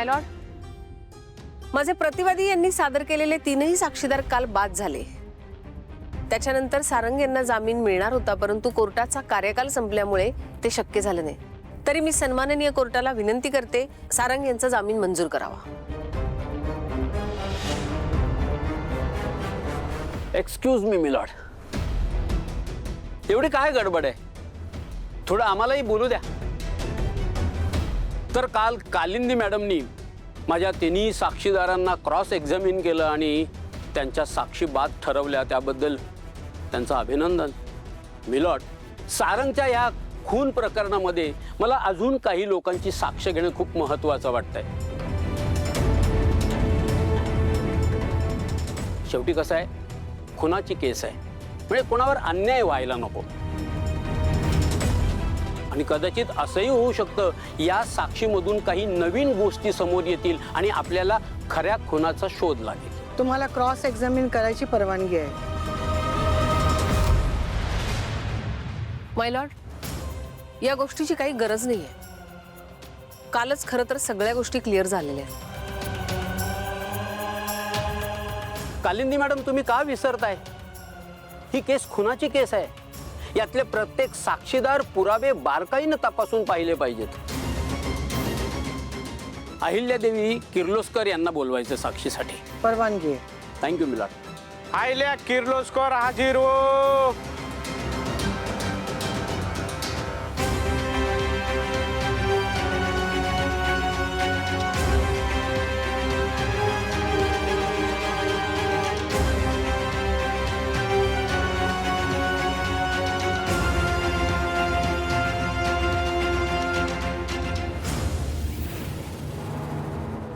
माय Lord, माझे प्रतिवादी यांनी सादर केलेले तीनही साक्षीदार काल बाद झाले। त्याच्यानंतर सारंग यांना जामीन मिळणार होता, परंतु कोर्टाचा कार्यकाल संपल्यामुळे ते शक्य झाले नाही। तरी मी सन्माननीय कोर्टाला विनंती करते, सारंग यांचा जामीन मंजूर करावा। एक्सक्यूज मी मिलॉर्ड, एवढी काय गडबड आहे? थोडं आम्हालाही बोलू द्या। तर काल कालिंदी मॅडमनी माझ्या तिन्ही साक्षीदारांना क्रॉस एक्झामिन केलं आणि त्यांच्या साक्षी बाद ठरवल्या, त्याबद्दल त्यांचं अभिनंदन। मिलॉर्ड, सारंगच्या या खून प्रकरणामध्ये मला अजून काही लोकांची साक्ष घेणं खूप महत्त्वाचं वाटतंय। शेवटी कसं आहे, खुनाची केस आहे, म्हणजे कोणावर अन्याय व्हायला नको। आणि कदाचित असंही होऊ शकतं, या साक्षीमधून काही नवीन गोष्टी समोर येतील आणि आपल्याला खऱ्या खुनाचा शोध लागेल। तुम्हाला क्रॉस एक्झामिन करायची परवानगी आहे। माय लॉर्ड, या गोष्टीची काही गरज नाहीये। कालच खरं तर सगळ्या गोष्टी क्लिअर झालेल्या आहेत। कालिंदी मॅडम, तुम्ही का विसरताय? ही केस खुनाची केस आहे। यातले प्रत्येक साक्षीदार पुरावे बारकाईने तपासून पाहिले पाहिजेत। अहिल्यादेवी किर्लोस्कर यांना बोलवायचं साक्षीसाठी। परवानगी आहे। Thank you milord. आयल्या किर्लोस्कर हाजीर हो।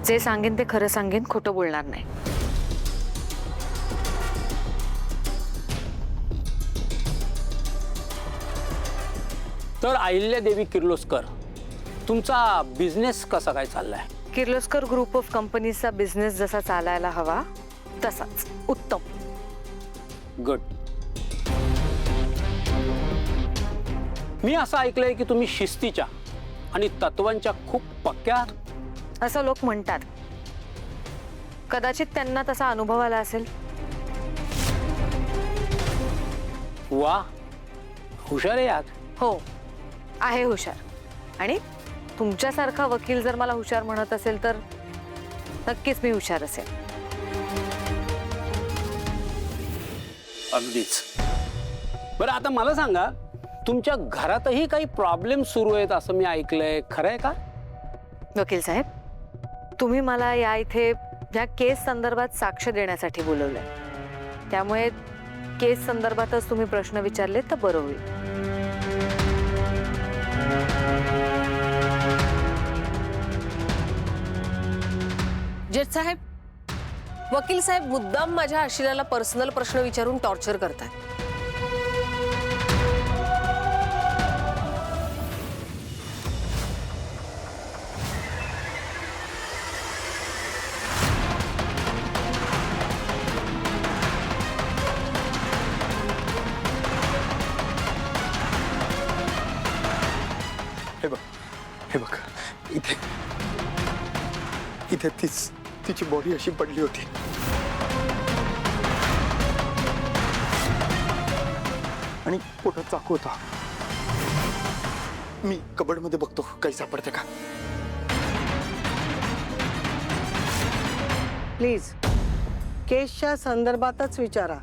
जे सांगेन ते खरं सांगेन, खोटं बोलणार नाही। तर अहिल्यादेवी किर्लोस्कर, तुमचा बिझनेस कसा काय चाललाय? किर्लोस्कर ग्रुप ऑफ कंपनीजचा बिझनेस जसा चालायला हवा तसाच उत्तम। गुड। मी असं ऐकलंय की तुम्ही शिस्तीच्या आणि तत्वांच्या खूप पक्क्या आहात। असं लोक म्हणतात, कदाचित त्यांना तसा अनुभव आला असेल। वा, हुशार आहे आहात। हो, आहे हुशार। आणि तुमच्यासारखा वकील जर मला हुशार म्हणत असेल तर नक्कीच मी हुशार असेल। अगदीच। बरं, आता मला सांगा, तुमच्या घरातही काही प्रॉब्लेम सुरू आहेत असं मी ऐकलंय, खरं आहे का? वकील साहेब, तुम्ही मला या इथे या केस संदर्भात साक्ष देण्यासाठी बोलवलंय, त्यामुळे केस संदर्भातच तुम्ही प्रश्न विचारले तर बरं होईल। जज साहेब, वकील साहेब मुद्दाम माझ्या आशिलाला पर्सनल प्रश्न विचारून टॉर्चर करतात। हे बघ, इथे इथे तिची बॉडी अशी पडली होती। आणि पोटात चाकू होता। मी कबडमध्ये बघतो काही सापडते का। प्लीज केसच्या संदर्भातच विचारा।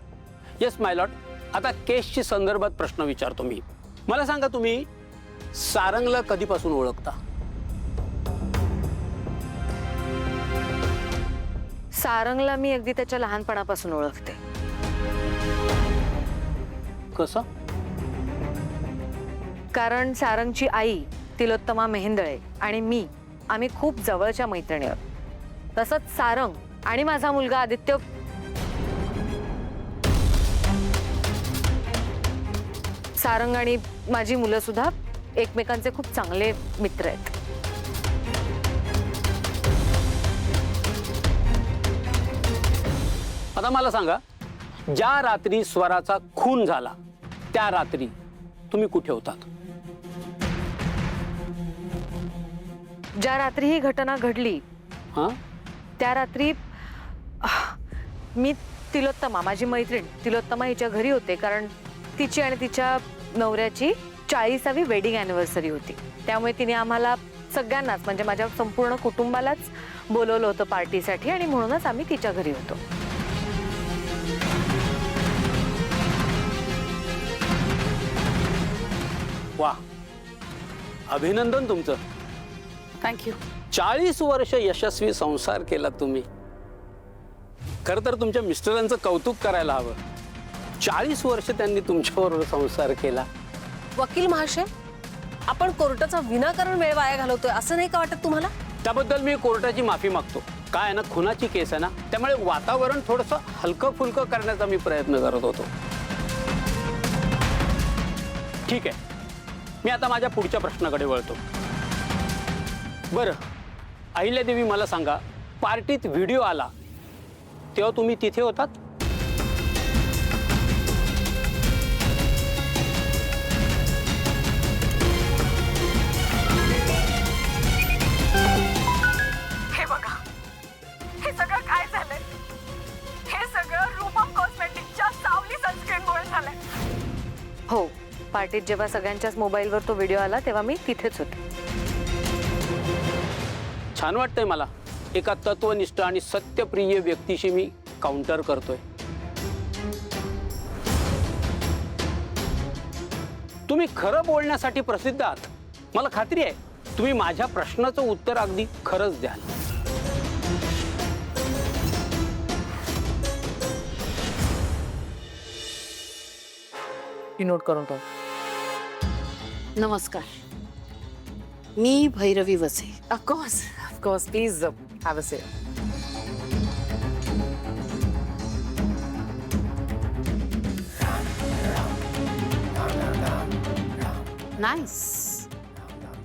येस माय लॉर्ड, आता केसची संदर्भात प्रश्न विचारतो मी। मला सांगा, तुम्ही सारंगला कधीपासून ओळखता? सारंगला मी अगदी त्याच्या लहानपणापासून ओळखते। कसं? कारण सारंगची आई तिलोत्तमा मेहेंदळे आणि आम्ही खूप जवळच्या मैत्रिणी आहोत। तसंच सारंग आणि माझा मुलगा आदित्य सारंग आणि माझी मुलं सुद्धा एकमेकांचे खूप चांगले मित्र आहेत। आता मला सांगा, ज्या रात्री स्वराचा खून झाला त्या रात्री तुम्ही कुठे होतात? ज्या रात्री ही घटना घडली हां त्या रात्री मी तिलोत्तमा माझी मैत्रीण तिलोत्तमा हिच्या घरी होते, कारण तिची आणि तिच्या नवऱ्याची 40वी वेडिंग अॅनिव्हर्सरी होती. त्यामुळे तिने आम्हाला सगळ्यांनाच म्हणजे माझ्या संपूर्ण कुटुंबालाच बोलवलं होतं पार्टीसाठी आणि म्हणूनच आम्ही तिच्या घरी होतो. वा, अभिनंदन तुमचं. थँक्यू. 40 वर्ष यशस्वी संसार केला तुम्ही. खरं तर तुमच्या मिस्टरांचं कौतुक करायला हवं. 40 वर्ष त्यांनी तुमच्याबरोबर संसार केला. वकील महाशय, आपण कोर्टाचा विनाकारण वेळ वाया घालवतोय असं नाही का वाटत तुम्हाला? त्याबद्दल मी कोर्टाची माफी मागतो. काय आहे ना, खुनाची केस आहे ना, त्यामुळे वातावरण थोडंसं हलकं फुलकं करण्याचा मी प्रयत्न करत होतो. ठीक आहे, मी आता माझ्या पुढच्या प्रश्नाकडे वळतो. बरं अहिल्यादेवी, मला सांगा, पार्टीत व्हिडिओ आला तेव्हा तुम्ही तिथे होतात? हे बघा, हे सगळं काय झालंय? हे सगळं रूपम कॉस्मेटिकच्या सावली सनस्क्रीनमुळे झालंय. हो, पार्टीत जेव्हा सगळ्यांच्याच मोबाईलवर तो व्हिडिओ आला तेव्हा मी तिथेच होते. छान वाटतंय मला. एका तत्वनिष्ठ आणि सत्यप्रिय व्यक्तीशी मी काउंटर करतोय. तुम्ही खरं बोलण्यासाठी प्रसिद्ध आहात. मला खात्री आहे तुम्ही माझ्या प्रश्नाचं उत्तर अगदी खरंच द्याल. नोट करून ठेव. नमस्कार, मी भैरवी वसे. Of course, please have a seat. Nice.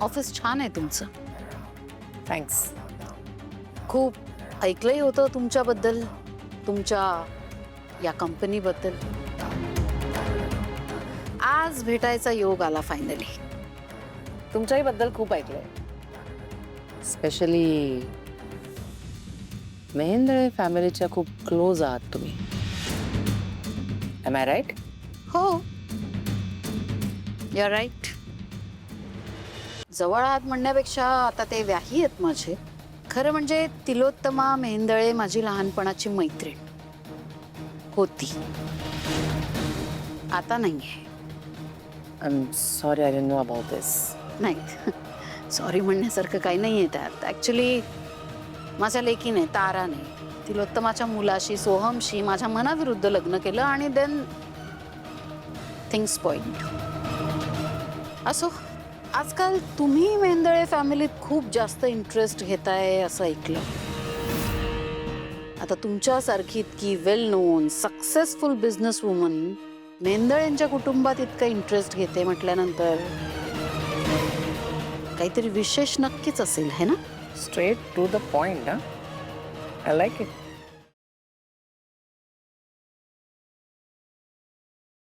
Office छान आहे तुमचं. Thanks. खूप ऐकलंही होतं तुमच्याबद्दल, तुमच्या या कंपनीबद्दल. आज भेटायचा योग आला फायनली. तुमच्याही बद्दल खूप ऐकलंय. स्पेशली मेहेंदळे फॅमिलीच्या खूप क्लोज आहात तुम्ही. Am I right? हो, यू आर राईट. जवळ आहात म्हणण्यापेक्षा आता ते व्याही आहेत माझे. खरं म्हणजे तिलोत्तमा मेहेंदळे माझी लहानपणाची मैत्रीण होती, आता नाहीये. I'm sorry, I didn't know about this. नाही, सॉरी म्हणण्यासारखं काही नाही आहे त्यात. ॲक्च्युली माझ्या लेकीने ताराने तिलोत्तमाच्या मुलाशी सोहमशी माझ्या मनाविरुद्ध लग्न केलं आणि देन थिंग्स पॉइंट. असो, आजकाल तुम्ही मेहेंदळे फॅमिलीत खूप जास्त इंटरेस्ट घेताय असं ऐकलं. आता तुमच्यासारखी इतकी वेल नोन सक्सेसफुल बिझनेस वुमन मेहेंदळेंच्या कुटुंबात इतका इंटरेस्ट घेते म्हटल्यानंतर काहीतरी विशेष नक्कीच असेल, है ना? Straight to the point, huh? I like it.